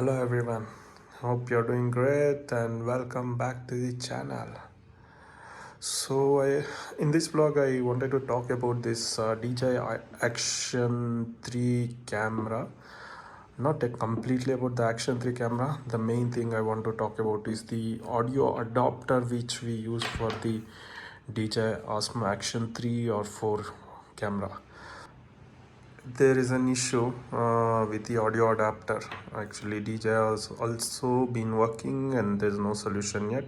Hello everyone, hope you're doing great and welcome back to the channel. In this vlog I wanted to talk about this DJI Action 3 camera. Not completely about the Action 3 camera. The main thing I want to talk about is the audio adapter which we use for the DJI Osmo Action 3 or 4 camera. There is an issue with the audio adapter. Actually, DJI has also been working and there's no solution yet.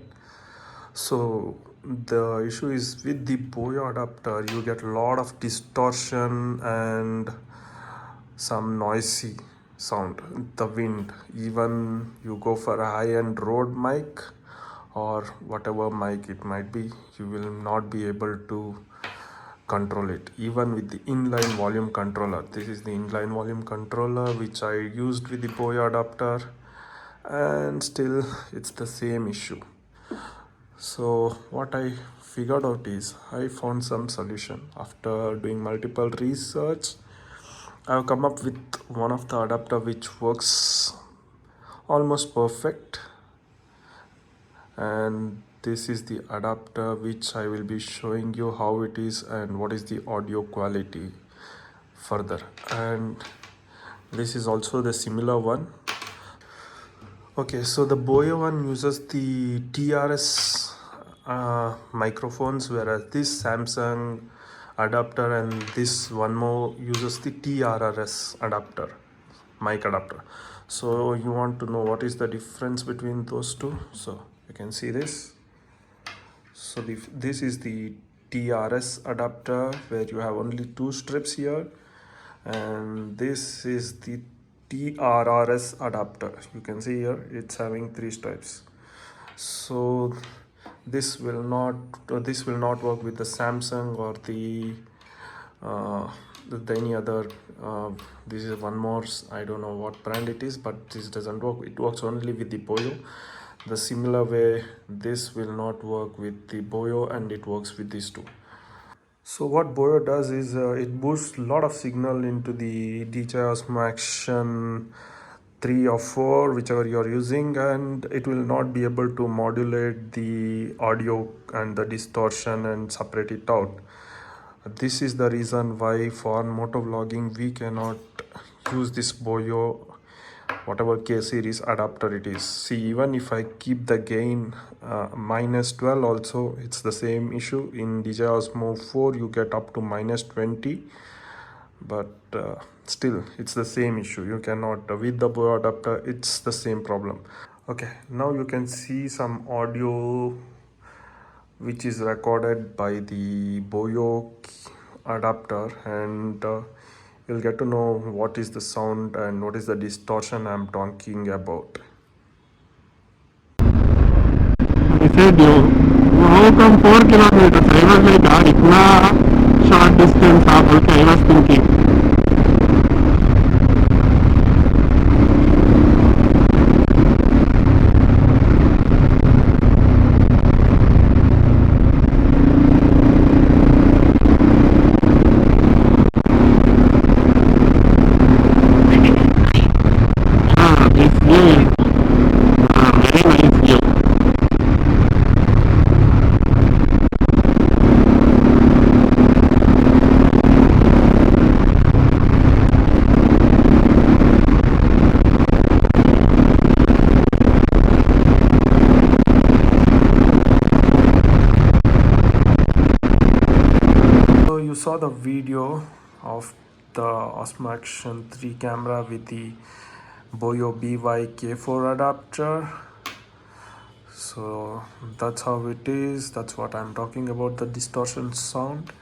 So the issue is with the boya adapter, you get a lot of distortion and some noisy sound, the wind. Even you go for a high-end road mic or whatever mic it might be, you will not be able to control it even with the inline volume controller. This is the inline volume controller which I used with the boya adapter, and still it's the same issue. So what I figured out is I found some solution. After doing multiple research, I've come up with one of the adapter which works almost perfect, and this is the adapter which I will be showing you how it is and what is the audio quality further. And this is also the similar one. Okay, so the boya one uses the TRS microphones, whereas this Samsung adapter and this one more uses the TRRS adapter, mic adapter. So you want to know what is the difference between those two? So you can see this. So this is the TRS adapter where you have only two strips here, and this is the TRRS adapter. You can see here it's having three stripes. So this will not work with the Samsung or the any other. This is one more, I don't know what brand it is, but this doesn't work. It works only with the boya. The similar way this will not work with the boya, and it works with these two. So what boya does is it boosts a lot of signal into the DJI Osmo Action 3 or 4, whichever you're using, and it will not be able to modulate the audio and the distortion and separate it out. This is the reason why for motovlogging we cannot use this boya, whatever K series adapter it is. See, even if I keep the gain -12 also, it's the same issue. In DJI Osmo 4 you get up to -20, but still it's the same issue. You cannot with the boya adapter, it's the same problem. Okay, now you can see some audio which is recorded by the boya adapter, and you'll get to know what is the sound and what is the distortion I'm talking about. I said you how come 4 kilometers? I was like, itna short distance okay, I was thinking. This view is very nice view. So you saw the video of the Osmo Action 3 camera with the boya BYK4 adapter. So that's how it is. That's what I'm talking about, the distortion sound.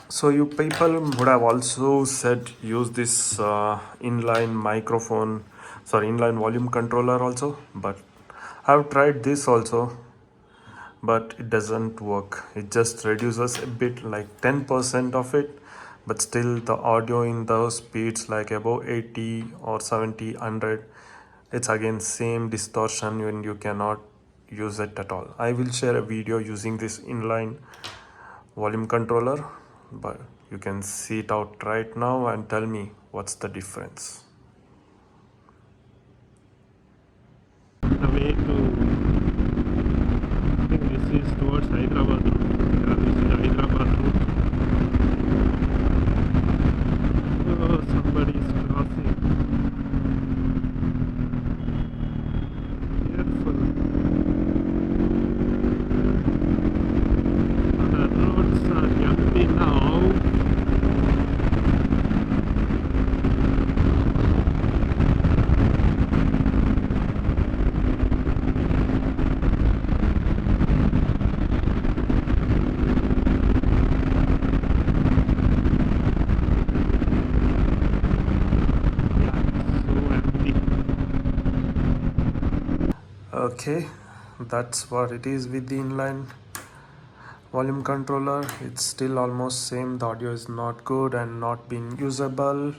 So you people would have also said use this inline volume controller also, but I've tried this also, but it doesn't work. It just reduces a bit, like 10% of it, but still the audio in those speeds like above 80 or 70, 100, it's again same distortion when you cannot use it at all. I will share a video using this inline volume controller, but you can see it out right now and tell me what's the difference. the way to, I think this is towards Hyderabad route. Yeah, this is Hyderabad route. Oh, somebody is crossing. Careful. The roads are empty now. Okay, that's what it is with the inline volume controller. It's still almost same. The audio is not good and not being usable.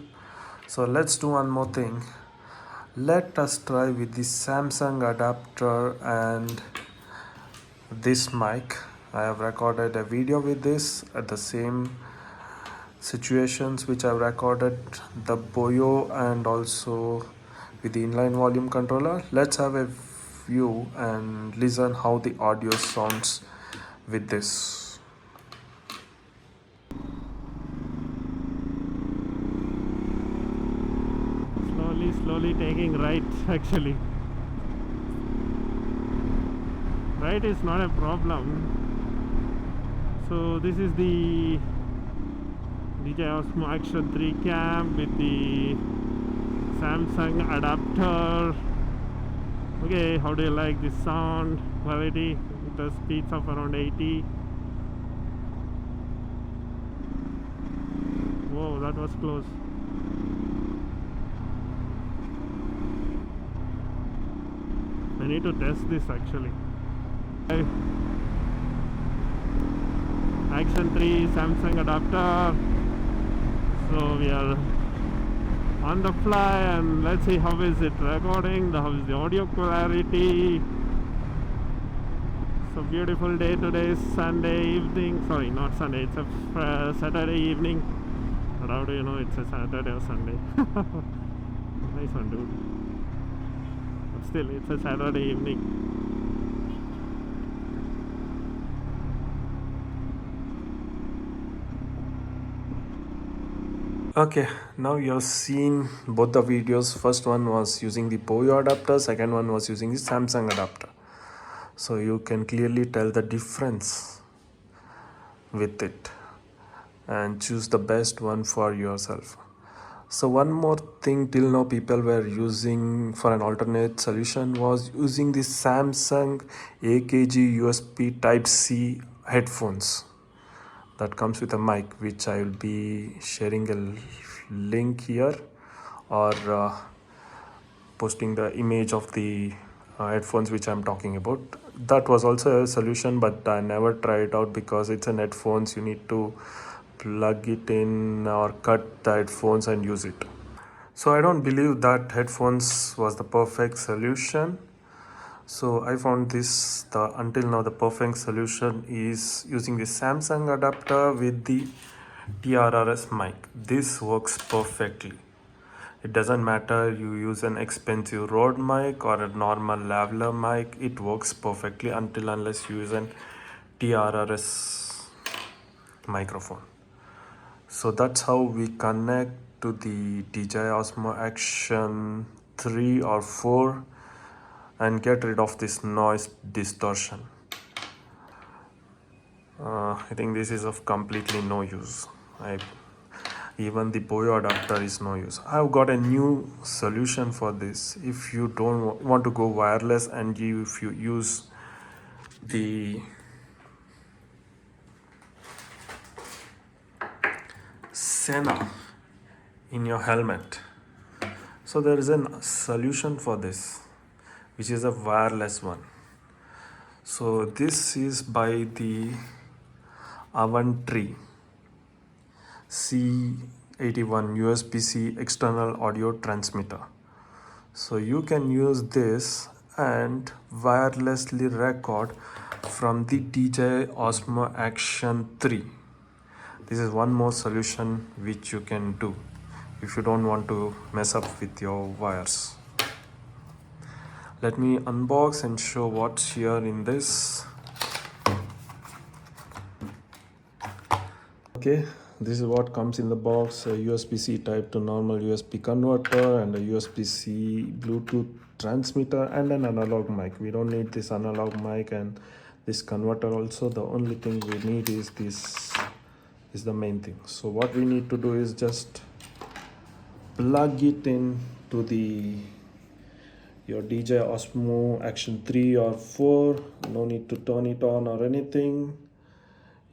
So let's do one more thing. Let us try with the Samsung adapter and this mic. I have recorded a video with this at the same situations which I've recorded the boya and also with the inline volume controller. Let's have a view and listen how the audio sounds with this. Slowly taking right actually. Right is not a problem. So this is the DJI Osmo Action 3 cam with the Samsung adapter. Okay, how do you like this sound quality with the speeds of around 80? Whoa, that was close. I need to test this actually. Action 3 Samsung adapter. So we are on the fly and let's see how is it recording, how is the audio clarity. It's a beautiful day today, Sunday evening. Sorry, not Sunday, it's a Saturday evening. But how do you know it's a Saturday or Sunday? Nice one, dude. But still, it's a Saturday evening. Okay, now you've seen both the videos. First one was using the boya adapter, second one was using the Samsung adapter. So you can clearly tell the difference with it and choose the best one for yourself. So one more thing, till now people were using for an alternate solution was using the Samsung AKG USB Type C headphones that comes with a mic, which I will be sharing a link here or posting the image of the headphones which I'm talking about. That was also a solution, but I never tried it out because it's an headphones. You need to plug it in or cut the headphones and use it. So I don't believe that headphones was the perfect solution. So I found this until now the perfect solution is using the Samsung adapter with the TRRS mic. This works perfectly. It doesn't matter you use an expensive Rode mic or a normal lavalier mic, it works perfectly unless you use an TRRS microphone. So that's how we connect to the DJI Osmo Action 3 or 4 and get rid of this noise distortion. I think this is of completely no use. Even the boya adapter is no use. I've got a new solution for this. If you don't want to go wireless and if you use the sena in your helmet, so there is a solution for this, which is a wireless one. So this is by the avantree C81 USB-C external audio transmitter. So you can use this and wirelessly record from the DJI Osmo Action 3. This is one more solution which you can do if you don't want to mess up with your wires. Let me unbox and show what's here in this. Okay, this is what comes in the box: a USB-C type to normal USB converter and a USB-C Bluetooth transmitter and an analog mic. We don't need this analog mic and this converter also. The only thing we need is this is the main thing. So what we need to do is just plug it in to the your DJI Osmo Action 3 or 4. No need to turn it on or anything.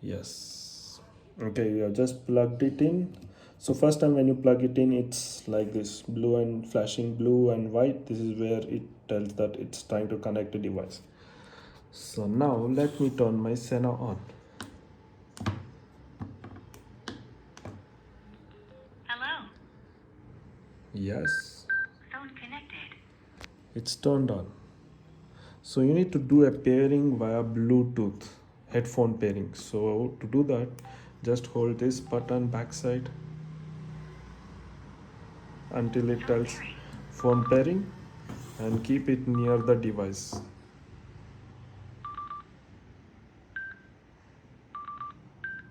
Yes. Okay, we have just plugged it in. So first time when you plug it in, it's like this, blue and flashing blue and white. This is where it tells that it's trying to connect a device. So now let me turn my Sena on. Hello. Yes, Phone connected. it's turned on. So you need to do a pairing via Bluetooth, headphone pairing. So to do that, just hold this button backside until it tells phone pairing and keep it near the device.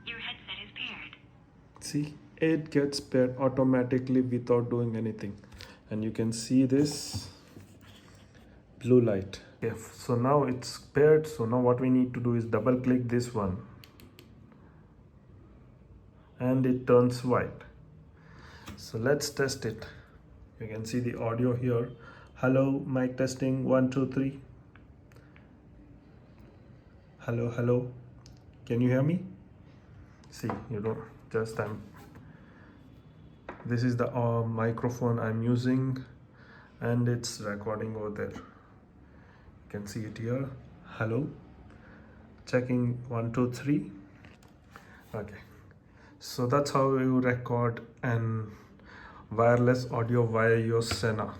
Your headset is paired. See, it gets paired automatically without doing anything. And you can see this blue light. Okay, so now it's paired. So now what we need to do is double click this one and it turns white. So let's test it. You can see the audio here. Hello, mic testing 1 2 3. Hello, hello. Can you hear me? See, you don't just this is the microphone I'm using and it's recording over there. You can see it here. Hello. Checking 1 2 3. Okay. So that's how you record an wireless audio via your Sena.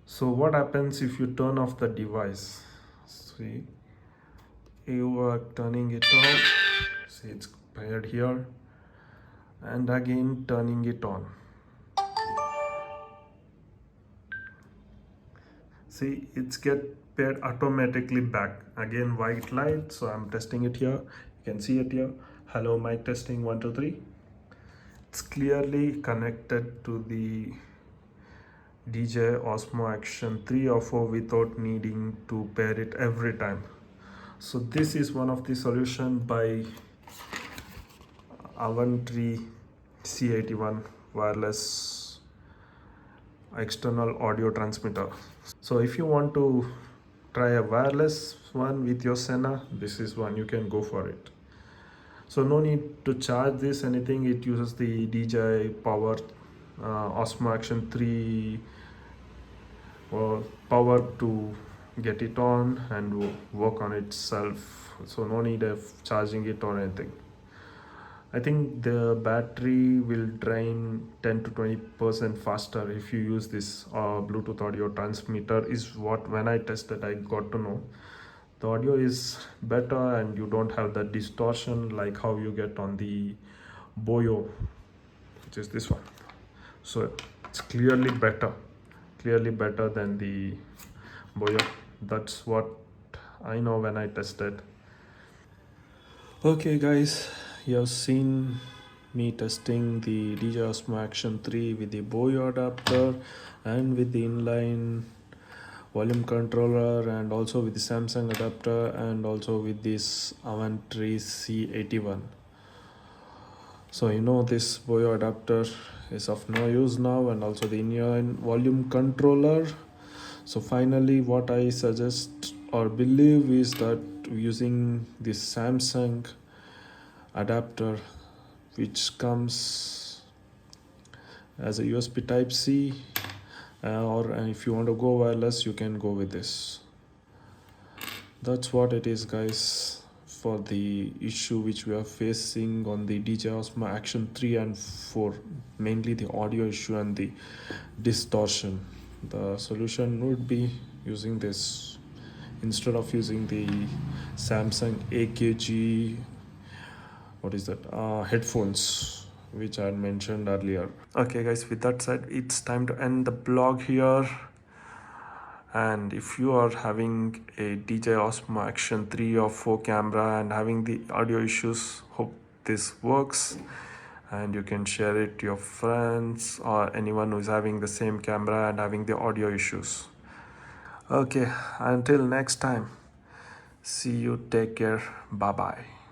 So what happens if you turn off the device? See, you are turning it off. See, it's paired here and again turning it on. See, it's get paired automatically back. Again white light, so I'm testing it here. You can see it here. Hello, mic testing 1 2 3. It's clearly connected to the DJI Osmo Action 3 or 4 without needing to pair it every time. So this is one of the solution by avantree C81 wireless external audio transmitter. So if you want to try a wireless one with your Sena, this is one you can go for it. So no need to charge this anything. It uses the DJI power Osmo Action 3 power to get it on and work on itself. So no need of charging it or anything. I think the battery will drain 10 to 20% faster if you use this Bluetooth audio transmitter is what when I tested I got to know. The audio is better and you don't have the distortion like how you get on the boya, which is this one. So it's clearly better than the boya. That's what I know when I tested. Okay guys, you have seen me testing the DJI Osmo Action 3 with the boya adapter and with the inline volume controller and also with the Samsung adapter and also with this avantree C81. So you know this boya adapter is of no use now, and also the inline volume controller. So finally what I suggest or believe is that using this Samsung adapter which comes as a USB type C or if you want to go wireless you can go with this. That's what it is guys for the issue which we are facing on the DJI Osmo Action 3 and 4, mainly the audio issue and the distortion. The solution would be using this instead of using the Samsung AKG headphones which I had mentioned earlier. Okay guys, with that said, it's time to end the blog here, And if you are having a DJI Osmo Action 3 or 4 camera and having the audio issues, hope this works, and you can share it to your friends or anyone who is having the same camera and having the audio issues. Okay, until next time, see you, take care, bye bye.